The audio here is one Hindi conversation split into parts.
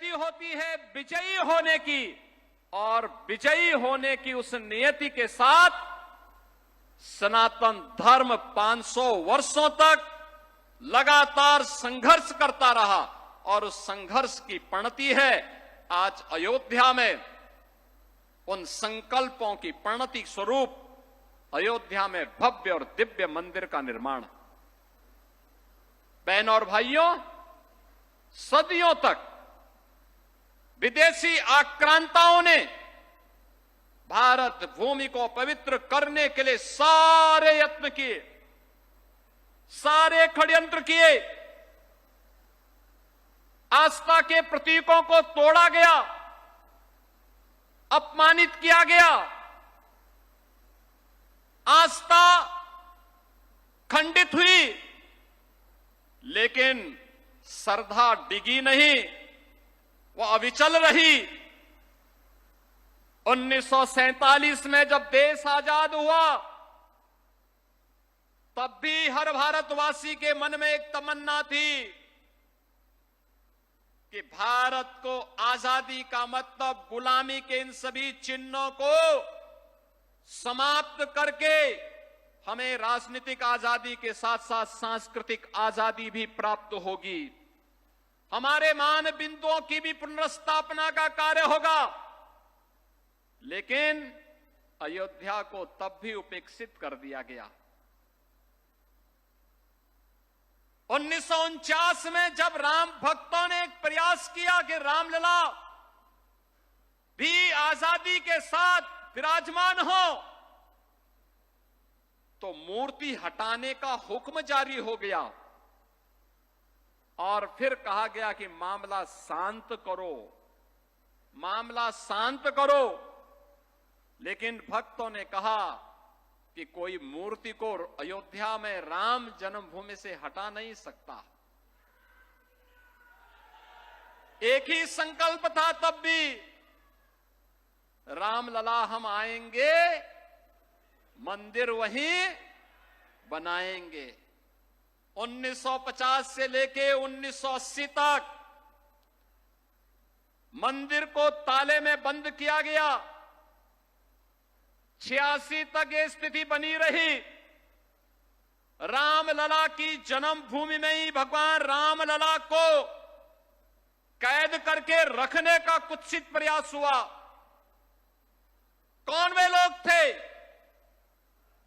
नियति होती है विजयी होने की, और विजयी होने की उस नियति के साथ सनातन धर्म 500 वर्षों तक लगातार संघर्ष करता रहा, और उस संघर्ष की परिणति है आज अयोध्या में उन संकल्पों की परिणति स्वरूप अयोध्या में भव्य और दिव्य मंदिर का निर्माण। बहनों और भाइयों, सदियों तक विदेशी आक्रांताओं ने भारत भूमि को पवित्र करने के लिए सारे यत्न किए, सारे षड्यंत्र किए। आस्था के प्रतीकों को तोड़ा गया, अपमानित किया गया, आस्था खंडित हुई, लेकिन श्रद्धा डिगी नहीं, वो अविचल रही। 1947 में जब देश आजाद हुआ, तब भी हर भारतवासी के मन में एक तमन्ना थी कि भारत को आजादी का मतलब गुलामी के इन सभी चिन्हों को समाप्त करके हमें राजनीतिक आजादी के साथ साथ सांस्कृतिक आजादी भी प्राप्त होगी, हमारे मान बिंदुओं की भी पुनर्स्थापना का कार्य होगा। लेकिन अयोध्या को तब भी उपेक्षित कर दिया गया। 1949 में जब राम भक्तों ने एक प्रयास किया कि रामलला भी आजादी के साथ विराजमान हो, तो मूर्ति हटाने का हुक्म जारी हो गया और फिर कहा गया कि मामला शांत करो, मामला शांत करो। लेकिन भक्तों ने कहा कि कोई मूर्ति को अयोध्या में राम जन्मभूमि से हटा नहीं सकता। एक ही संकल्प था तब भी, रामलला हम आएंगे, मंदिर वहीं बनाएंगे। 1950 से लेके 1980 तक मंदिर को ताले में बंद किया गया। 86 तक ये स्थिति बनी रही। रामलला की जन्मभूमि में ही भगवान रामलला को कैद करके रखने का कुत्सित प्रयास हुआ। कौन वे लोग थे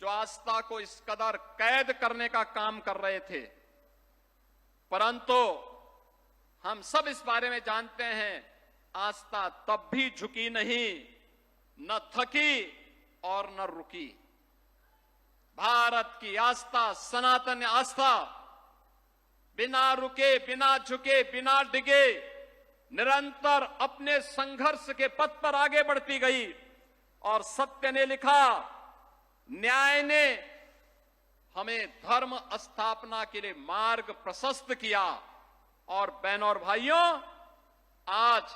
जो आस्था को इस कदर कैद करने का काम कर रहे थे? परंतु हम सब इस बारे में जानते हैं, आस्था तब भी झुकी नहीं, न थकी और न रुकी। भारत की आस्था, सनातन आस्था बिना रुके, बिना झुके, बिना डिगे निरंतर अपने संघर्ष के पथ पर आगे बढ़ती गई। और सत्य ने लिखा, न्याय ने हमें धर्म स्थापना के लिए मार्ग प्रशस्त किया। और बहनों और भाइयों, आज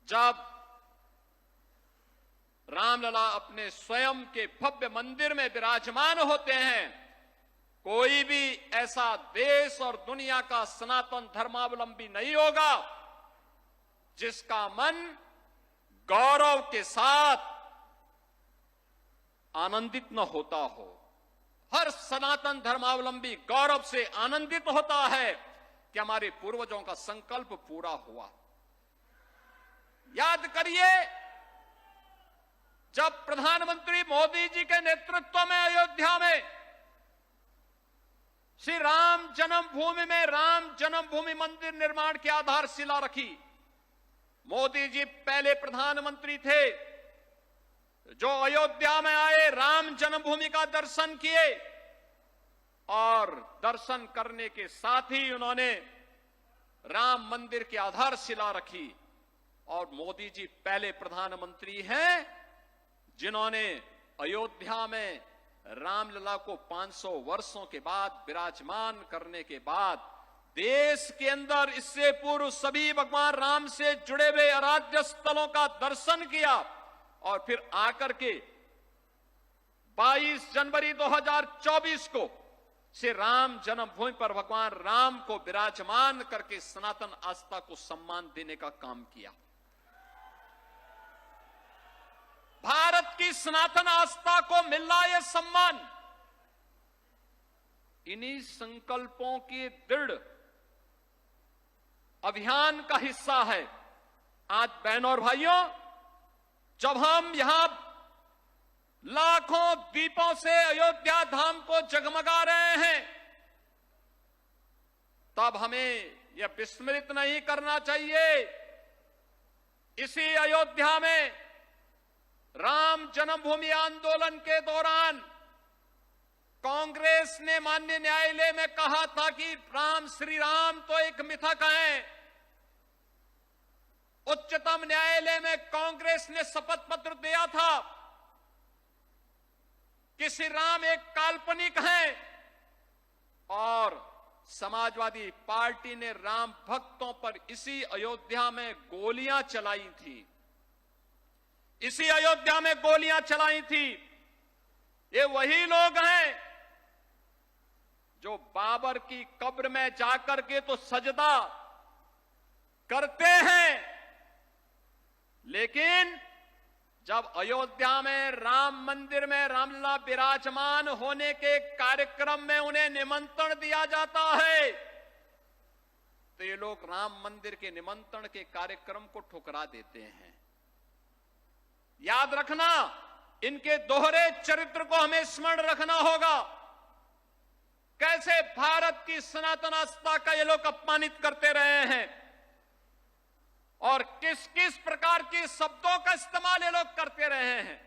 जब रामलला अपने स्वयं के भव्य मंदिर में विराजमान होते हैं, कोई भी ऐसा देश और दुनिया का सनातन धर्मावलंबी नहीं होगा जिसका मन गौरव के साथ आनंदित न होता हो। हर सनातन धर्मावलंबी गौरव से आनंदित होता है कि हमारे पूर्वजों का संकल्प पूरा हुआ। याद करिए, जब प्रधानमंत्री मोदी जी के नेतृत्व में अयोध्या में श्री राम जन्मभूमि में राम जन्मभूमि मंदिर निर्माण की आधारशिला रखी। मोदी जी पहले प्रधानमंत्री थे जो अयोध्या में आए, राम जन्मभूमि का दर्शन किए और दर्शन करने के साथ ही उन्होंने राम मंदिर की आधारशिला रखी। और मोदी जी पहले प्रधानमंत्री हैं जिन्होंने अयोध्या में रामलला को 500 वर्षों के बाद विराजमान करने के बाद देश के अंदर इससे पूर्व सभी भगवान राम से जुड़े हुए आराध्य स्थलों का दर्शन किया। और फिर आकर के 22 जनवरी 2024 को से राम जन्मभूमि पर भगवान राम को विराजमान करके सनातन आस्था को सम्मान देने का काम किया। भारत की सनातन आस्था को मिल रहा यह सम्मान इन्हीं संकल्पों के दृढ़ अभियान का हिस्सा है। आज बहनों और भाइयों, जब हम यहां लाखों दीपों से अयोध्या धाम को जगमगा रहे हैं, तब हमें यह विस्मृत नहीं करना चाहिए, इसी अयोध्या में राम जन्मभूमि आंदोलन के दौरान कांग्रेस ने माननीय न्यायालय में कहा था कि राम श्री राम तो एक मिथक हैं। उच्चतम न्यायालय में कांग्रेस ने शपथ पत्र दिया था कि श्री राम एक काल्पनिक हैं, और समाजवादी पार्टी ने राम भक्तों पर इसी अयोध्या में गोलियां चलाई थी, इसी अयोध्या में गोलियां चलाई थी। ये वही लोग हैं जो बाबर की कब्र में जाकर के तो सजदा करते हैं, लेकिन जब अयोध्या में राम मंदिर में रामलला विराजमान होने के कार्यक्रम में उन्हें निमंत्रण दिया जाता है, तो ये लोग राम मंदिर के निमंत्रण के कार्यक्रम को ठुकरा देते हैं। याद रखना, इनके दोहरे चरित्र को हमें स्मरण रखना होगा। कैसे भारत की सनातन आस्था का ये लोग अपमानित करते रहे हैं और किस किस प्रकार के शब्दों का इस्तेमाल ये लोग करते रहे हैं।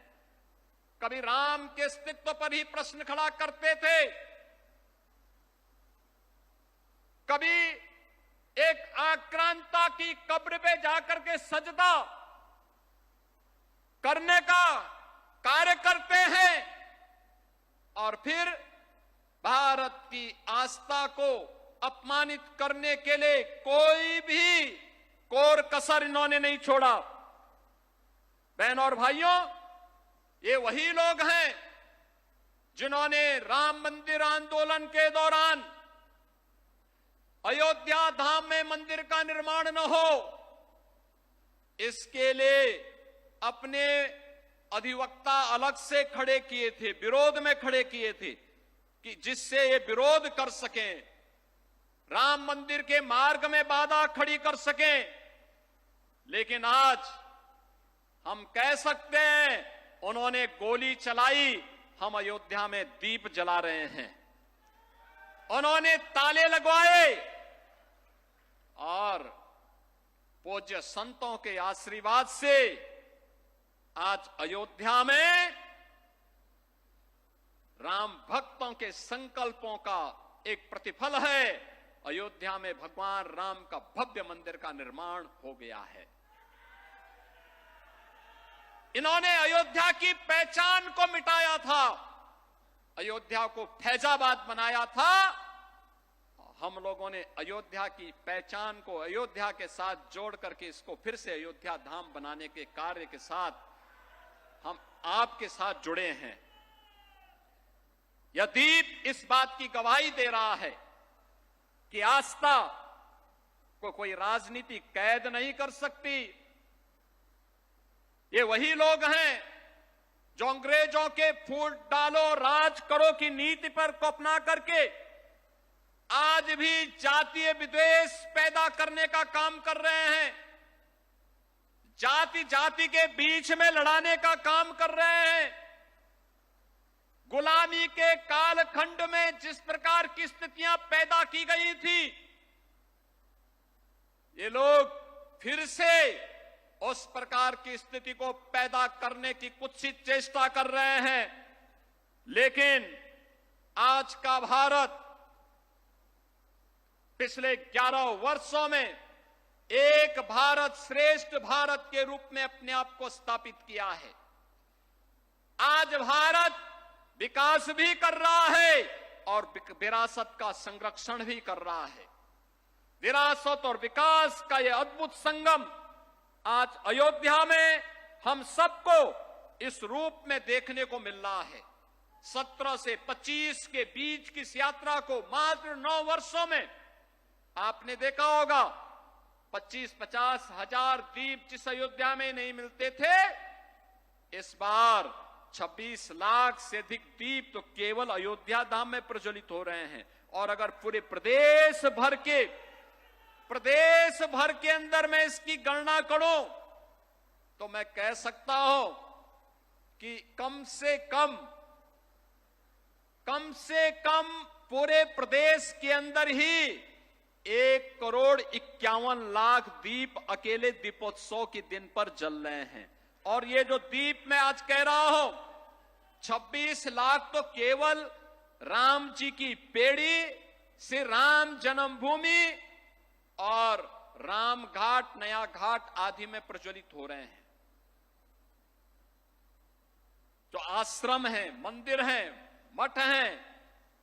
कभी राम के अस्तित्व पर ही प्रश्न खड़ा करते थे, कभी एक आक्रांता की कब्र पे जाकर के सजदा करने का कार्य करते हैं, और फिर भारत की आस्था को अपमानित करने के लिए कोई भी कोर कसर इन्होंने नहीं छोड़ा। बहनों और भाइयों, ये वही लोग हैं जिन्होंने राम मंदिर आंदोलन के दौरान अयोध्या धाम में मंदिर का निर्माण न हो, इसके लिए अपने अधिवक्ता अलग से खड़े किए थे, विरोध में खड़े किए थे कि जिससे ये विरोध कर सकें, राम मंदिर के मार्ग में बाधा खड़ी कर सकें। लेकिन आज हम कह सकते हैं, उन्होंने गोली चलाई, हम अयोध्या में दीप जला रहे हैं। उन्होंने ताले लगवाए और पूज्य संतों के आशीर्वाद से आज अयोध्या में राम भक्तों के संकल्पों का एक प्रतिफल है। अयोध्या में भगवान राम का भव्य मंदिर का निर्माण हो गया है। इन्होंने अयोध्या की पहचान को मिटाया था, अयोध्या को फैजाबाद बनाया था। हम लोगों ने अयोध्या की पहचान को अयोध्या के साथ जोड़ करके इसको फिर से अयोध्या धाम बनाने के कार्य के साथ हम आपके साथ जुड़े हैं। यह दीप इस बात की गवाही दे रहा है कि आस्था को कोई राजनीति कैद नहीं कर सकती। ये वही लोग हैं जो अंग्रेजों के फूट डालो राज करो की नीति पर को अपना करके आज भी जातीय विद्वेष पैदा करने का काम कर रहे हैं, जाति जाति के बीच में लड़ाने का काम कर रहे हैं। गुलामी के कालखंड में जिस प्रकार की स्थितियां पैदा की गई थी, ये लोग फिर से उस प्रकार की स्थिति को पैदा करने की कुत्सित चेष्टा कर रहे हैं। लेकिन आज का भारत पिछले 11 वर्षों में एक भारत श्रेष्ठ भारत के रूप में अपने आप को स्थापित किया है। आज भारत विकास भी कर रहा है और विरासत का संरक्षण भी कर रहा है। विरासत और विकास का यह अद्भुत संगम आज अयोध्या में हम सबको इस रूप में देखने को मिल रहा है। 17 से 25 के बीच की इस यात्रा को मात्र 9 वर्षों में आपने देखा होगा 25-50 हजार दीप जिस अयोध्या में नहीं मिलते थे, इस बार 26 लाख से अधिक दीप तो केवल अयोध्या धाम में प्रज्वलित हो रहे हैं। और अगर पूरे प्रदेश भर के अंदर मैं इसकी गणना करूं तो मैं कह सकता हूं कि कम से कम पूरे प्रदेश के अंदर ही 1,51,00,000 दीप अकेले दीपोत्सव के दिन पर जल रहे हैं। और ये जो दीप मैं आज कह रहा हूं, 26 लाख तो केवल राम जी की पेड़ी से राम जन्मभूमि और राम घाट, नया घाट आदि में प्रज्वलित हो रहे हैं। जो आश्रम हैं, मंदिर हैं, मठ हैं,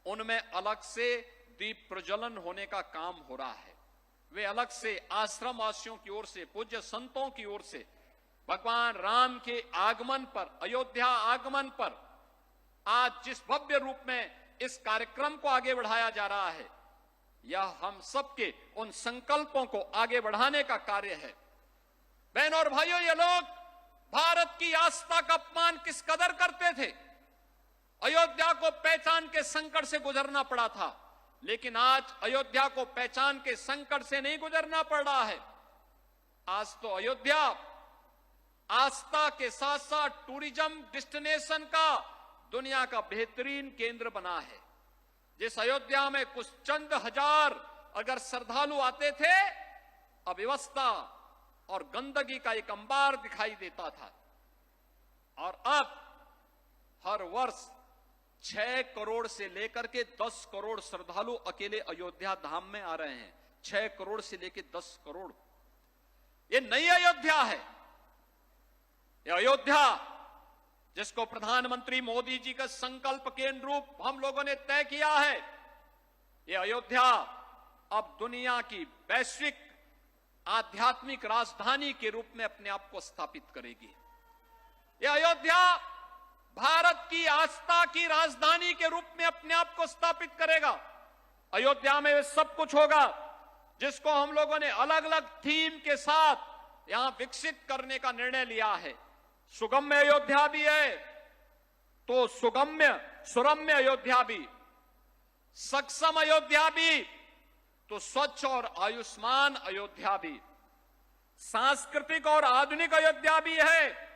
उनमें अलग से दीप प्रज्वलन होने का काम हो रहा है। वे अलग से आश्रम वासियों की ओर से, पूज्य संतों की ओर से भगवान राम के आगमन पर, अयोध्या आगमन पर आज जिस भव्य रूप में इस कार्यक्रम को आगे बढ़ाया जा रहा है, यह हम सबके उन संकल्पों को आगे बढ़ाने का कार्य है। बहनों और भाइयों, ये लोग भारत की आस्था का अपमान किस कदर करते थे। अयोध्या को पहचान के संकट से गुजरना पड़ा था, लेकिन आज अयोध्या को पहचान के संकट से नहीं गुजरना पड़ रहा है। आज तो अयोध्या आस्था के साथ साथ टूरिज्म डेस्टिनेशन का दुनिया का बेहतरीन केंद्र बना है। जिस अयोध्या में कुछ चंद हजार अगर श्रद्धालु आते थे, अव्यवस्था और गंदगी का एक अंबार दिखाई देता था। और अब हर वर्ष 6 करोड़ से लेकर के 10 करोड़ श्रद्धालु अकेले अयोध्या धाम में आ रहे हैं। 6 करोड़ से लेकर 10 करोड़। ये नई अयोध्या है। ये अयोध्या जिसको प्रधानमंत्री मोदी जी का संकल्प के अनुरूप हम लोगों ने तय किया है, ये अयोध्या अब दुनिया की वैश्विक आध्यात्मिक राजधानी के रूप में अपने आप को स्थापित करेगी। ये अयोध्या भारत की आस्था की राजधानी के रूप में अपने आप को स्थापित करेगा। अयोध्या में सब कुछ होगा जिसको हम लोगों ने अलग अलग थीम के साथ यहां विकसित करने का निर्णय लिया है। सुगम्य अयोध्या भी है तो सुरम्य अयोध्या भी, सक्षम अयोध्या भी तो स्वच्छ और आयुष्मान अयोध्या भी, सांस्कृतिक और आधुनिक अयोध्या भी है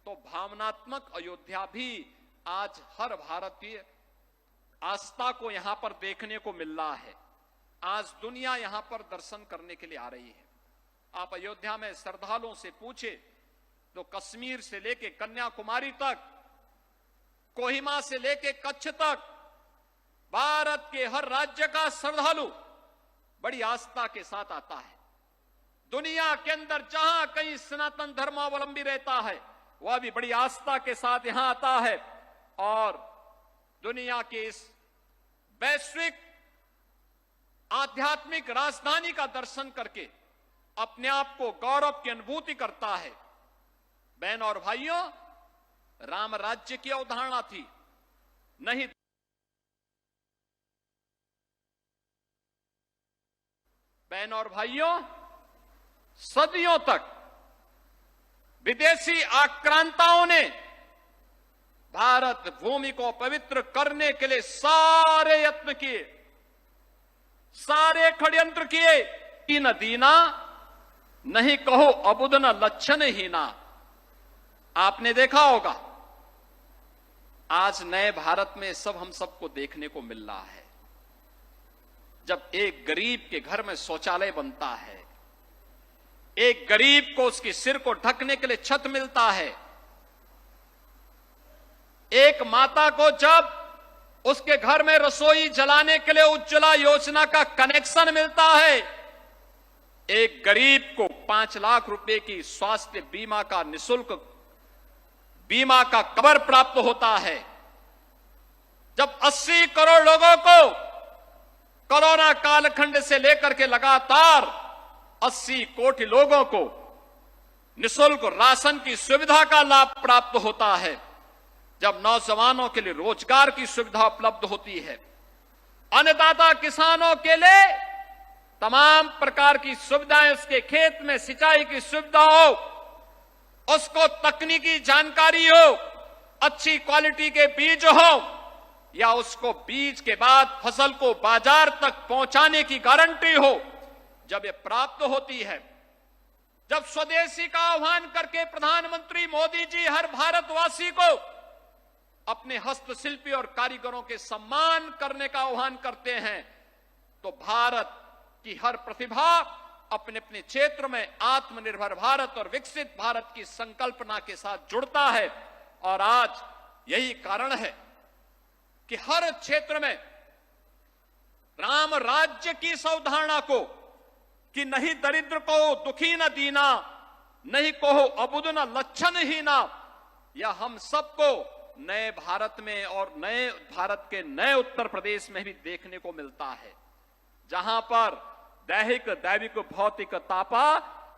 तो भावनात्मक अयोध्या भी। आज हर भारतीय आस्था को यहां पर देखने को मिल रहा है। आज दुनिया यहां पर दर्शन करने के लिए आ रही है। आप अयोध्या में श्रद्धालुओं से पूछे तो कश्मीर से लेके कन्याकुमारी तक, कोहिमा से लेके कच्छ तक, भारत के हर राज्य का श्रद्धालु बड़ी आस्था के साथ आता है। दुनिया के अंदर जहां कहीं सनातन धर्मावलंबी रहता है, वह भी बड़ी आस्था के साथ यहां आता है और दुनिया के इस वैश्विक आध्यात्मिक राजधानी का दर्शन करके अपने आप को गौरव की अनुभूति करता है। बहन और भाइयों, राम राज्य की अवधारणा थी, नहीं बहन और भाइयों, सदियों तक विदेशी आक्रांताओं ने भारत भूमि को पवित्र करने के लिए सारे यत्न किए, सारे षड्यंत्र किए। न दीना नहीं कहो अबुद न लक्षण हीना। आपने देखा होगा आज नए भारत में सब हम सबको देखने को मिल रहा है। जब एक गरीब के घर में शौचालय बनता है, एक गरीब को उसके सिर को ढकने के लिए छत मिलता है, एक माता को जब उसके घर में रसोई जलाने के लिए उज्ज्वला योजना का कनेक्शन मिलता है, एक गरीब को 5 लाख रुपए की स्वास्थ्य बीमा का निःशुल्क बीमा का कवर प्राप्त होता है, जब 80 करोड़ लोगों को कोरोना कालखंड से लेकर के लगातार 80 कोटि लोगों को निःशुल्क राशन की सुविधा का लाभ प्राप्त होता है, जब नौजवानों के लिए रोजगार की सुविधा उपलब्ध होती है, अन्नदाता किसानों के लिए तमाम प्रकार की सुविधाएं, उसके खेत में सिंचाई की सुविधा हो, उसको तकनीकी जानकारी हो, अच्छी क्वालिटी के बीज हो, या उसको बीज के बाद फसल को बाजार तक पहुंचाने की गारंटी हो, जब ये प्राप्त होती है, जब स्वदेशी का आह्वान करके प्रधानमंत्री मोदी जी हर भारतवासी को अपने हस्तशिल्पी और कारीगरों के सम्मान करने का आह्वान करते हैं, तो भारत की हर प्रतिभा अपने अपने क्षेत्र में आत्मनिर्भर भारत और विकसित भारत की संकल्पना के साथ जुड़ता है। और आज यही कारण है कि हर क्षेत्र में राम राज्य की इस अवधारणा को कि नहीं दरिद्र को दुखी न दीना, नहीं को अबुद न लक्षण ही ना, या हम सबको नए भारत में और नए भारत के नए उत्तर प्रदेश में भी देखने को मिलता है, जहां पर दैहिक दैविक भौतिक तापा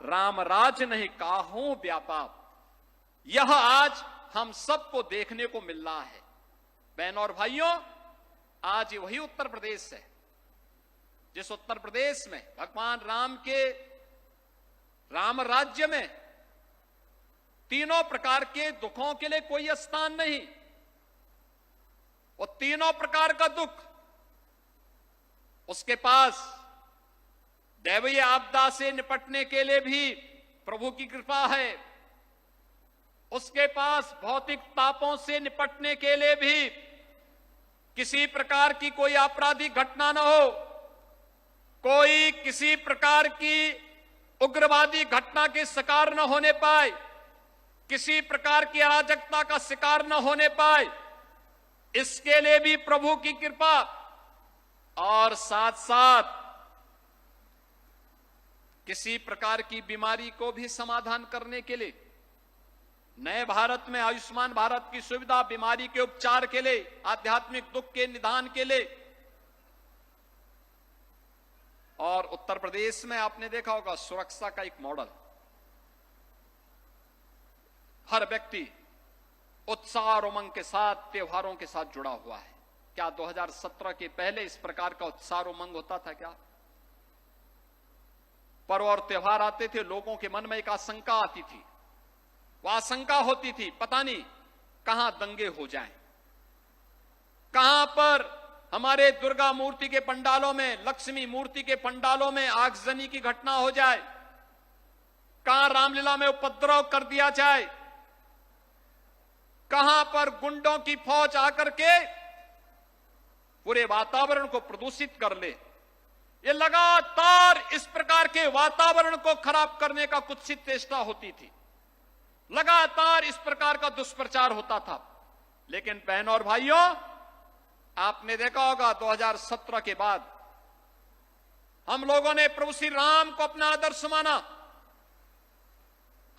राम राज नहीं काहू व्यापा। यह आज हम सबको देखने को मिल रहा है। बहनों और भाइयों, आज वही उत्तर प्रदेश है जिस उत्तर प्रदेश में भगवान राम के राम राज्य में तीनों प्रकार के दुखों के लिए कोई स्थान नहीं। वो तीनों प्रकार का दुख उसके पास दैवीय आपदा से निपटने के लिए भी प्रभु की कृपा है, उसके पास भौतिक तापों से निपटने के लिए भी किसी प्रकार की कोई आपराधिक घटना न हो, कोई किसी प्रकार की उग्रवादी घटना के शिकार न होने पाए, किसी प्रकार की अराजकता का शिकार न होने पाए, इसके लिए भी प्रभु की कृपा, और साथ साथ किसी प्रकार की बीमारी को भी समाधान करने के लिए नए भारत में आयुष्मान भारत की सुविधा, बीमारी के उपचार के लिए, आध्यात्मिक दुख के निदान के लिए। और उत्तर प्रदेश में आपने देखा होगा सुरक्षा का एक मॉडल, हर व्यक्ति उत्साह और उमंग के साथ त्योहारों के साथ जुड़ा हुआ है। क्या 2017 के पहले इस प्रकार का उत्साह और उमंग होता था क्या? पर्व और त्योहार आते थे, लोगों के मन में एक आशंका आती थी, वह आशंका होती थी पता नहीं कहां दंगे हो जाएं, कहां पर हमारे दुर्गा मूर्ति के पंडालों में, लक्ष्मी मूर्ति के पंडालों में आगजनी की घटना हो जाए, कहां रामलीला में उपद्रव कर दिया जाए, कहां पर गुंडों की फौज आकर के पूरे वातावरण को प्रदूषित कर ले। ये लगातार इस प्रकार के वातावरण को खराब करने का कुत्सित चेष्टा होती थी, लगातार इस प्रकार का दुष्प्रचार होता था। लेकिन बहनों और भाइयों, आपने देखा होगा 2017 के बाद हम लोगों ने प्रभु श्री राम को अपना आदर्श माना,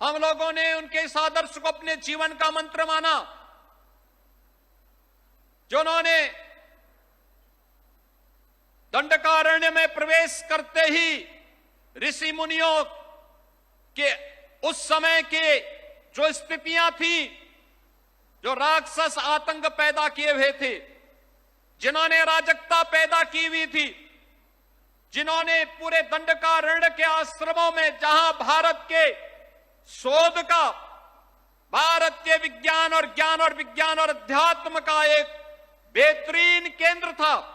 हम लोगों ने उनके इस आदर्श को अपने जीवन का मंत्र माना, जिन्होंने दंडकारण्य में प्रवेश करते ही ऋषि मुनियों के उस समय के जो स्थितियां थी, जो राक्षस आतंक पैदा किए हुए थे, जिन्होंने अराजकता पैदा की हुई थी, जिन्होंने पूरे दंडकारण्य के आश्रमों में, जहां भारत के शोध का, भारत के विज्ञान और ज्ञान और विज्ञान और अध्यात्म का एक बेहतरीन केंद्र था,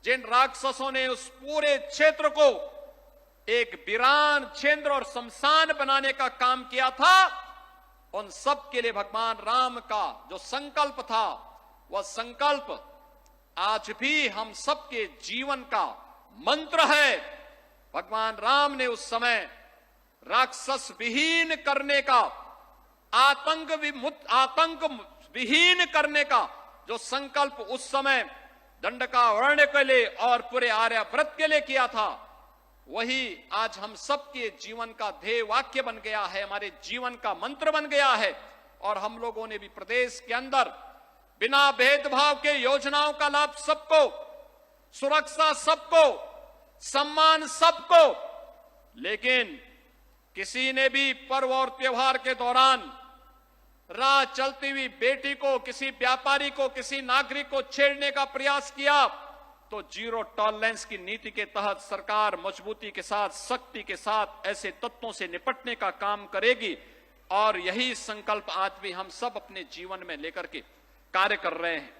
जिन राक्षसों ने उस पूरे क्षेत्र को एक वीरान क्षेत्र और शमशान बनाने का काम किया था, उन सब के लिए भगवान राम का जो संकल्प था, वह संकल्प आज भी हम सबके जीवन का मंत्र है। भगवान राम ने उस समय राक्षस विहीन करने का, आतंक विहीन करने का जो संकल्प उस समय दंडकारण्य के लिए और पूरे आर्यावर्त के लिए किया था, वही आज हम सबके जीवन का ध्येय वाक्य बन गया है, हमारे जीवन का मंत्र बन गया है। और हम लोगों ने भी प्रदेश के अंदर बिना भेदभाव के योजनाओं का लाभ सबको, सुरक्षा सबको, सम्मान सबको, लेकिन किसी ने भी पर्व और त्योहार के दौरान राह चलती हुई बेटी को, किसी व्यापारी को, किसी नागरिक को छेड़ने का प्रयास किया तो जीरो टॉलरेंस की नीति के तहत सरकार मजबूती के साथ, सख्ती के साथ ऐसे तत्वों से निपटने का काम करेगी। और यही संकल्प आज भी हम सब अपने जीवन में लेकर के कार्य कर रहे हैं।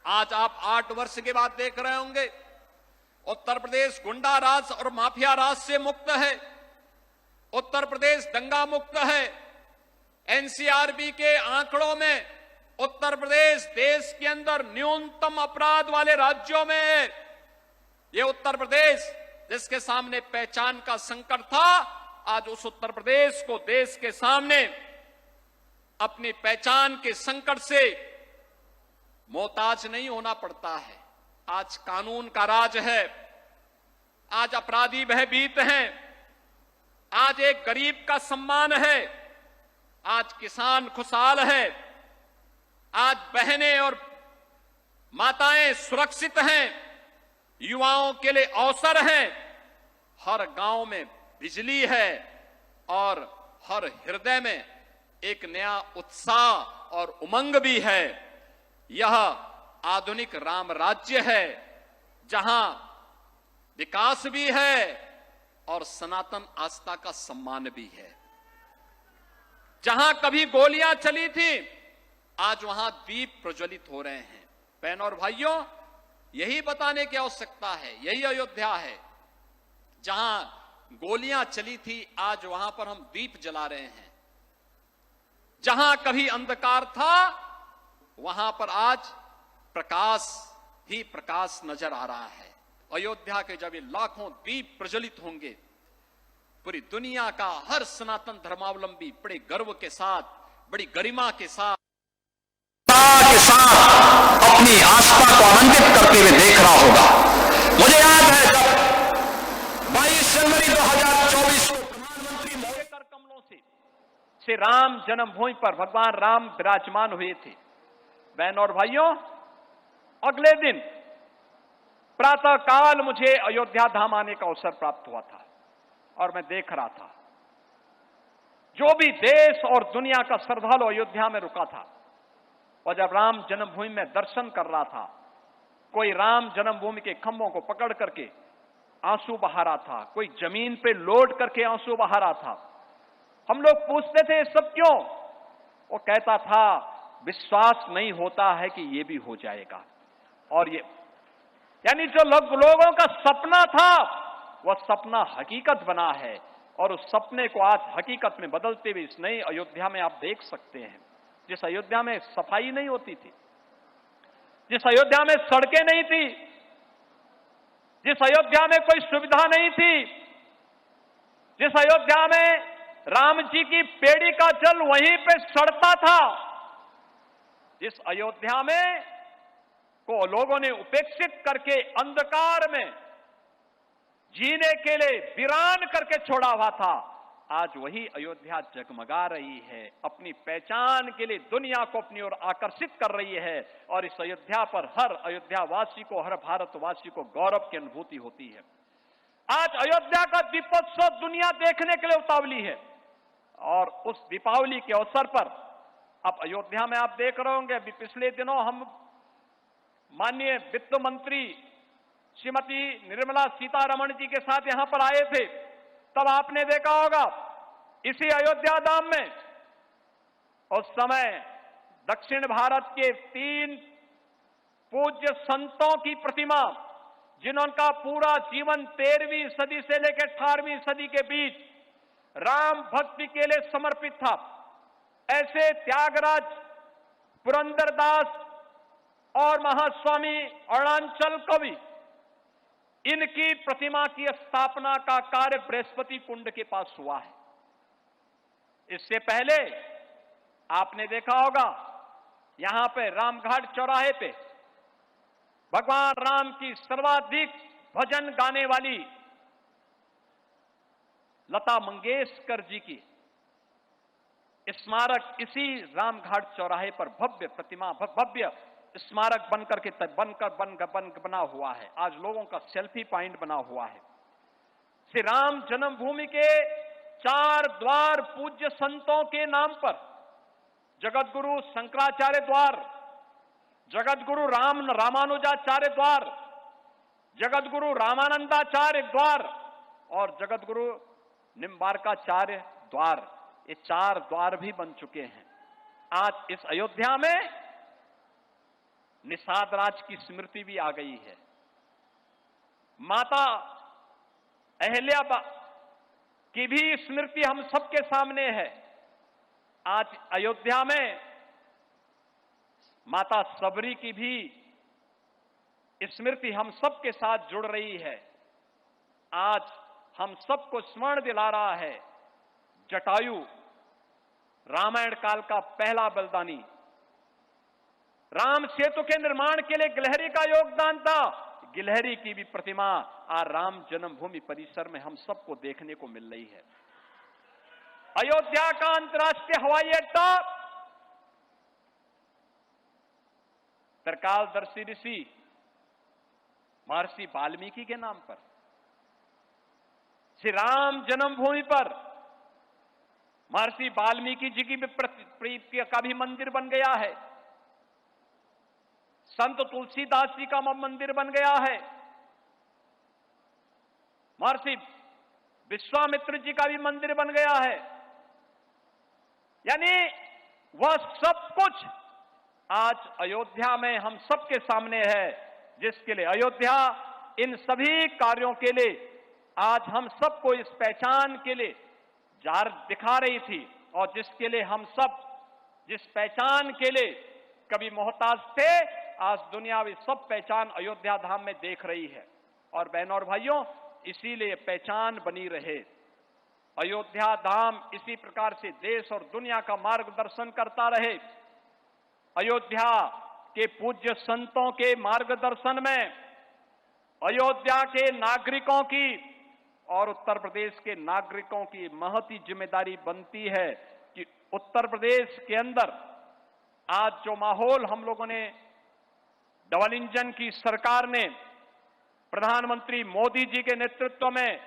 आज आप 8 वर्ष के बाद देख रहे होंगे उत्तर प्रदेश गुंडा राज और माफिया राज से मुक्त है, उत्तर प्रदेश दंगा मुक्त है। एनसीआरबी के आंकड़ों में उत्तर प्रदेश देश के अंदर न्यूनतम अपराध वाले राज्यों में है। ये उत्तर प्रदेश जिसके सामने पहचान का संकट था, आज उस उत्तर प्रदेश को देश के सामने अपनी पहचान के संकट से मोहताज नहीं होना पड़ता है। आज कानून का राज है, आज अपराधी भयभीत हैं, आज एक गरीब का सम्मान है, आज किसान खुशहाल है, आज बहनें और माताएं सुरक्षित हैं, युवाओं के लिए अवसर हैं, हर गांव में बिजली है और हर हृदय में एक नया उत्साह और उमंग भी है। यह आधुनिक राम राज्य है जहां विकास भी है और सनातन आस्था का सम्मान भी है। जहां कभी गोलियां चली थी, आज वहां दीप प्रज्वलित हो रहे हैं। बहनों और भाइयों, यही बताने की आवश्यकता है, यही अयोध्या है। जहां गोलियां चली थी, आज वहां पर हम दीप जला रहे हैं। जहां कभी अंधकार था, वहां पर आज प्रकाश ही प्रकाश नजर आ रहा है। अयोध्या के जब ये लाखों दीप प्रज्वलित होंगे, पूरी दुनिया का हर सनातन धर्मावलंबी बड़े गर्व के साथ, बड़ी गरिमा के साथ अपनी आस्था को आनंदित करते हुए देख रहा होगा। मुझे याद है जब 22 जनवरी 2024 को प्रधानमंत्री मोदी कर कमलों से राम जन्मभूमि पर भगवान राम विराजमान हुए थे। बहनों और भाइयों, अगले दिन प्रातः काल मुझे अयोध्या धाम आने का अवसर प्राप्त हुआ था और मैं देख रहा था जो भी देश और दुनिया का श्रद्धालु अयोध्या में रुका था और जब राम जन्मभूमि में दर्शन कर रहा था, कोई राम जन्मभूमि के खंभों को पकड़ करके आंसू बहा रहा था, कोई जमीन पे लोट करके आंसू बहा रहा था। हम लोग पूछते थे सब क्यों? वो कहता था विश्वास नहीं होता है कि ये भी हो जाएगा। और ये यानी जो लोगों का सपना था वह सपना हकीकत बना है और उस सपने को आज हकीकत में बदलते हुए इस नई अयोध्या में आप देख सकते हैं। जिस अयोध्या में सफाई नहीं होती थी, जिस अयोध्या में सड़कें नहीं थी, जिस अयोध्या में कोई सुविधा नहीं थी, जिस अयोध्या में राम जी की पेड़ी का जल वहीं पे सड़ता था, जिस अयोध्या में को लोगों ने उपेक्षित करके अंधकार में जीने के लिए वीरान करके छोड़ा हुआ था, आज वही अयोध्या जगमगा रही है, अपनी पहचान के लिए दुनिया को अपनी ओर आकर्षित कर रही है। और इस अयोध्या पर हर अयोध्यावासी को, हर भारतवासी को गौरव की अनुभूति होती है। आज अयोध्या का दीपोत्सव दुनिया देखने के लिए उतावली है और उस दीपावली के अवसर पर अब अयोध्या में आप देख रहे होंगे, अभी पिछले दिनों हम माननीय वित्त मंत्री श्रीमती निर्मला सीतारमण जी के साथ यहां पर आए थे, तब आपने देखा होगा इसी अयोध्या धाम में उस समय दक्षिण भारत के 3 पूज्य संतों की प्रतिमा, जिनका पूरा जीवन 13वीं सदी से लेकर 18वीं सदी के बीच राम भक्ति के लिए समर्पित था, ऐसे त्यागराज, पुरंदरदास और महास्वामी अरुणाचल कवि, इनकी प्रतिमा की स्थापना का कार्य बृहस्पति कुंड के पास हुआ है। इससे पहले आपने देखा होगा यहां पे रामघाट चौराहे पे भगवान राम की सर्वाधिक भजन गाने वाली लता मंगेशकर जी की स्मारक इसी रामघाट चौराहे पर भव्य प्रतिमा, भव्य स्मारक बनकर के बना हुआ है। आज लोगों का सेल्फी पॉइंट बना हुआ है। श्री राम जन्मभूमि के 4 द्वार पूज्य संतों के नाम पर जगतगुरु शंकराचार्य द्वार, जगतगुरु रामानुजाचार्य द्वार, जगतगुरु रामानंदाचार्य द्वार और जगतगुरु निम्बार्काचार्य द्वार, ये 4 द्वार भी बन चुके हैं। आज इस अयोध्या में निषाद राज की स्मृति भी आ गई है। माता अहिल्या की भी स्मृति हम सबके सामने है। आज अयोध्या में माता सबरी की भी स्मृति हम सबके साथ जुड़ रही है। आज हम सबको स्मरण दिला रहा है जटायु, रामायण काल का पहला बलिदानी। राम सेतु के निर्माण के लिए गिलहरी का योगदान था। गिलहरी की भी प्रतिमा आज राम जन्मभूमि परिसर में हम सबको देखने को मिल रही है। अयोध्या का अंतर्राष्ट्रीय हवाई अड्डा त्रिकालदर्शी ऋषि महर्षि वाल्मीकि के नाम पर, श्री राम जन्मभूमि पर महर्षि वाल्मीकि जी की प्रीति का भी मंदिर बन गया है। संत तुलसीदास जी का मंदिर बन गया है। महर्षि विश्वामित्र जी का भी मंदिर बन गया है। यानी वह सब कुछ आज अयोध्या में हम सबके सामने है, जिसके लिए अयोध्या इन सभी कार्यों के लिए आज हम सबको इस पहचान के लिए जार दिखा रही थी, और जिसके लिए हम सब जिस पहचान के लिए कभी मोहताज थे, आज दुनिया में सब पहचान अयोध्या धाम में देख रही है। और बहनों और भाइयों, इसीलिए पहचान बनी रहे। अयोध्या धाम इसी प्रकार से देश और दुनिया का मार्गदर्शन करता रहे। अयोध्या के पूज्य संतों के मार्गदर्शन में अयोध्या के नागरिकों की और उत्तर प्रदेश के नागरिकों की महती जिम्मेदारी बनती है कि उत्तर प्रदेश के अंदर आज जो माहौल हम लोगों ने डबल इंजन की सरकार ने प्रधानमंत्री मोदी जी के नेतृत्व में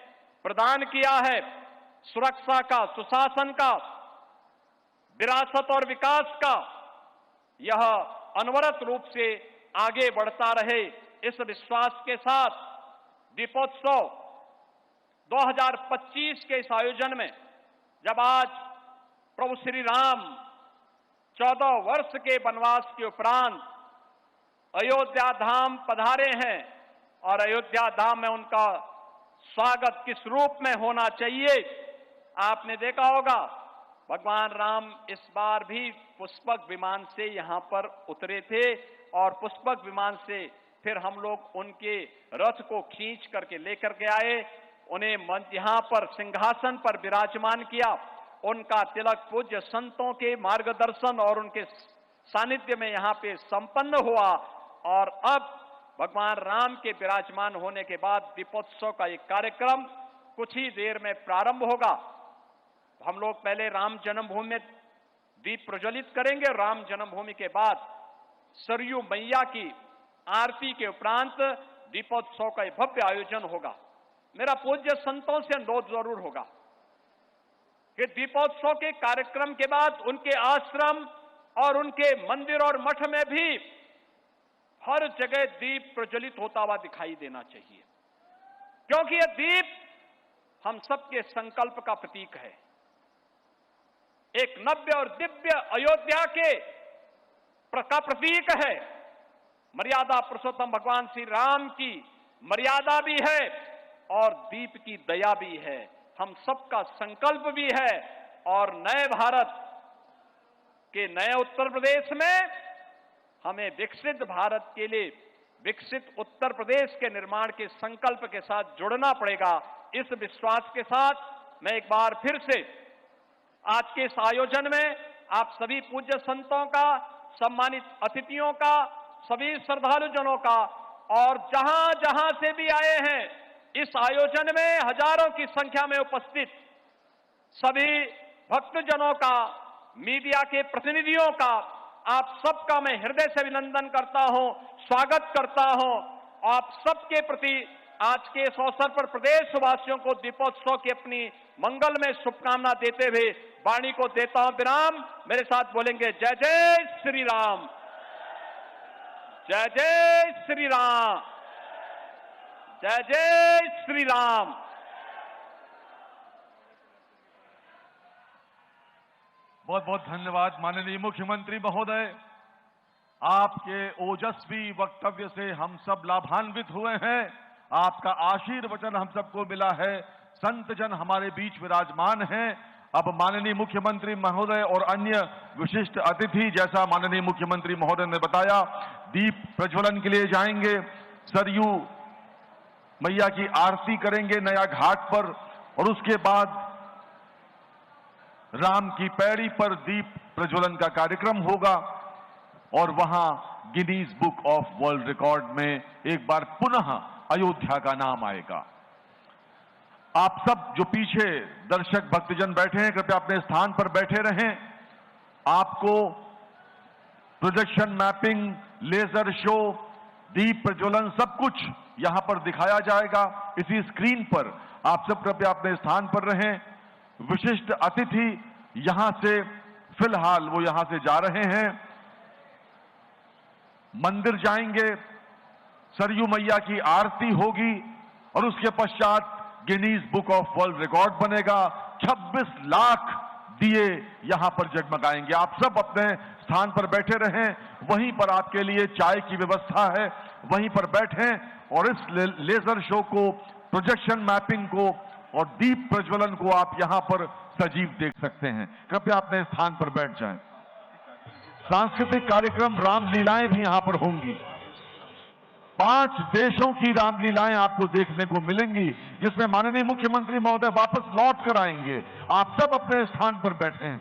प्रदान किया है, सुरक्षा का, सुशासन का, विरासत और विकास का, यह अनवरत रूप से आगे बढ़ता रहे। इस विश्वास के साथ दीपोत्सव 2025 के इस आयोजन में, जब आज प्रभु श्री राम 14 वर्ष के वनवास के उपरांत अयोध्या धाम पधारे हैं, और अयोध्या धाम में उनका स्वागत किस रूप में होना चाहिए, आपने देखा होगा भगवान राम इस बार भी पुष्पक विमान से यहां पर उतरे थे, और पुष्पक विमान से फिर हम लोग उनके रथ को खींच करके लेकर के आए, उन्हें यहां पर सिंहासन पर विराजमान किया। उनका तिलक पूज्य संतों के मार्गदर्शन और उनके सानिध्य में यहां पे संपन्न हुआ, और अब भगवान राम के विराजमान होने के बाद दीपोत्सव का एक कार्यक्रम कुछ ही देर में प्रारंभ होगा। हम लोग पहले राम जन्मभूमि में दीप प्रज्वलित करेंगे, राम जन्मभूमि के बाद सरयू मैया की आरती के उपरांत दीपोत्सव का एक भव्य आयोजन होगा। मेरा पूज्य संतों से अनुरोध जरूर होगा कि दीपोत्सव के कार्यक्रम के बाद उनके आश्रम और उनके मंदिर और मठ में भी हर जगह दीप प्रज्वलित होता हुआ दिखाई देना चाहिए, क्योंकि यह दीप हम सबके संकल्प का प्रतीक है। एक नव्य और दिव्य अयोध्या के का प्रतीक है। मर्यादा पुरुषोत्तम भगवान श्री राम की मर्यादा भी है और दीप की दया भी है, हम सबका संकल्प भी है। और नए भारत के नए उत्तर प्रदेश में हमें विकसित भारत के लिए विकसित उत्तर प्रदेश के निर्माण के संकल्प के साथ जुड़ना पड़ेगा। इस विश्वास के साथ मैं एक बार फिर से आज के इस आयोजन में आप सभी पूज्य संतों का, सम्मानित अतिथियों का, सभी श्रद्धालुजनों का, और जहां जहां से भी आए हैं इस आयोजन में हजारों की संख्या में उपस्थित सभी भक्तजनों का, मीडिया के प्रतिनिधियों का, आप सबका मैं हृदय से अभिनंदन करता हूं, स्वागत करता हूं। आप सबके प्रति आज के इस अवसर पर प्रदेश वासियों को दीपोत्सव की अपनी मंगलमय शुभकामना देते हुए वाणी को देता हूं विराम। मेरे साथ बोलेंगे जय जय श्री राम, जय जय श्री राम, जय जय श्री राम। बहुत बहुत धन्यवाद माननीय मुख्यमंत्री महोदय। आपके ओजस्वी वक्तव्य से हम सब लाभान्वित हुए हैं। आपका आशीर्वचन हम सबको मिला है। संत जन हमारे बीच विराजमान हैं। अब माननीय मुख्यमंत्री महोदय और अन्य विशिष्ट अतिथि, जैसा माननीय मुख्यमंत्री महोदय ने बताया, दीप प्रज्वलन के लिए जाएंगे। सरयू मैया की आरती करेंगे नया घाट पर और उसके बाद राम की पैड़ी पर दीप प्रज्वलन का कार्यक्रम होगा और वहां Guinness book of world record में एक बार पुनः अयोध्या का नाम आएगा। आप सब जो पीछे दर्शक भक्तजन बैठे हैं, कृपया अपने स्थान पर बैठे रहें। आपको प्रोजेक्शन मैपिंग, लेजर शो, दीप प्रज्वलन सब कुछ यहां पर दिखाया जाएगा इसी स्क्रीन पर। आप सब कृपया अपने स्थान पर रहें। विशिष्ट अतिथि यहां से फिलहाल वो यहां से जा रहे हैं, मंदिर जाएंगे, सरयू मैया की आरती होगी और उसके पश्चात Guinness book of world record बनेगा। 26 लाख दिए यहां पर जगमगाएंगे। आप सब अपने स्थान पर बैठे रहें। वहीं पर आपके लिए चाय की व्यवस्था है, वहीं पर बैठें और इस लेजर शो को, प्रोजेक्शन मैपिंग को और दीप प्रज्वलन को आप यहां पर सजीव देख सकते हैं। कृपया अपने स्थान पर बैठ जाएं। सांस्कृतिक कार्यक्रम रामलीलाएं भी यहां पर होंगी। 5 देशों की रामलीलाएं आपको देखने को मिलेंगी, जिसमें माननीय मुख्यमंत्री महोदय वापस लौट कर आएंगे। आप सब अपने स्थान पर बैठें।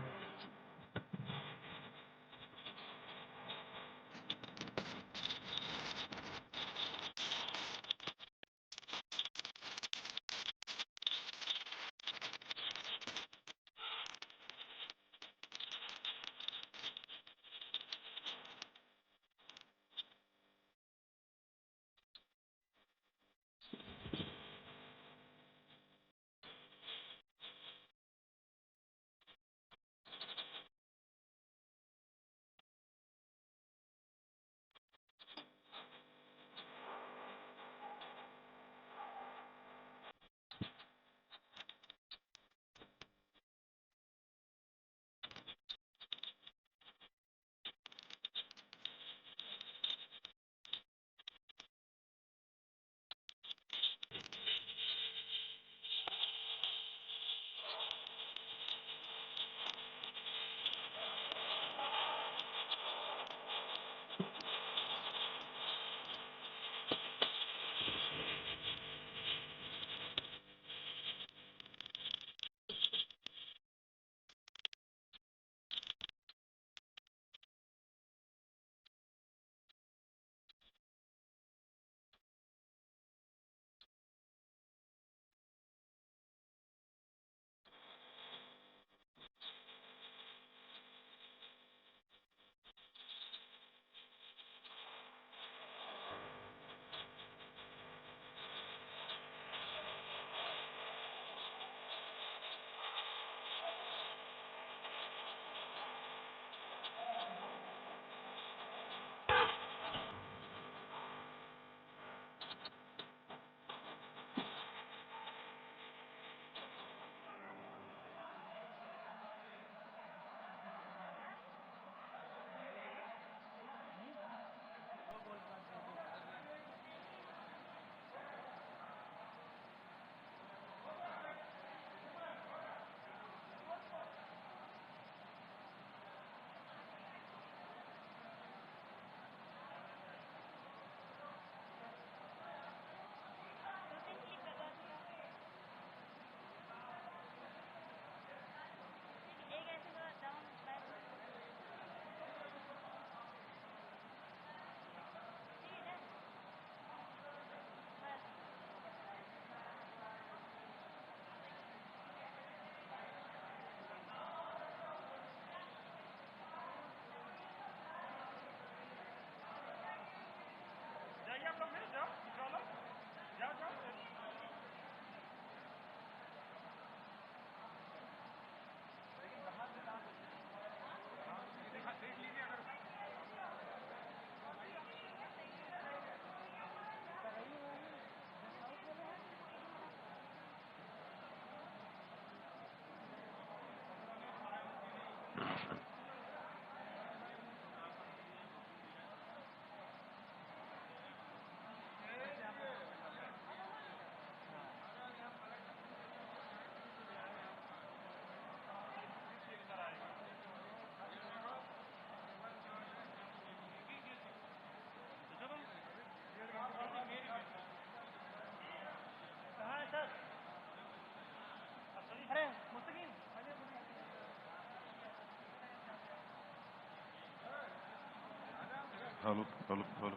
Hello hello hello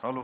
hello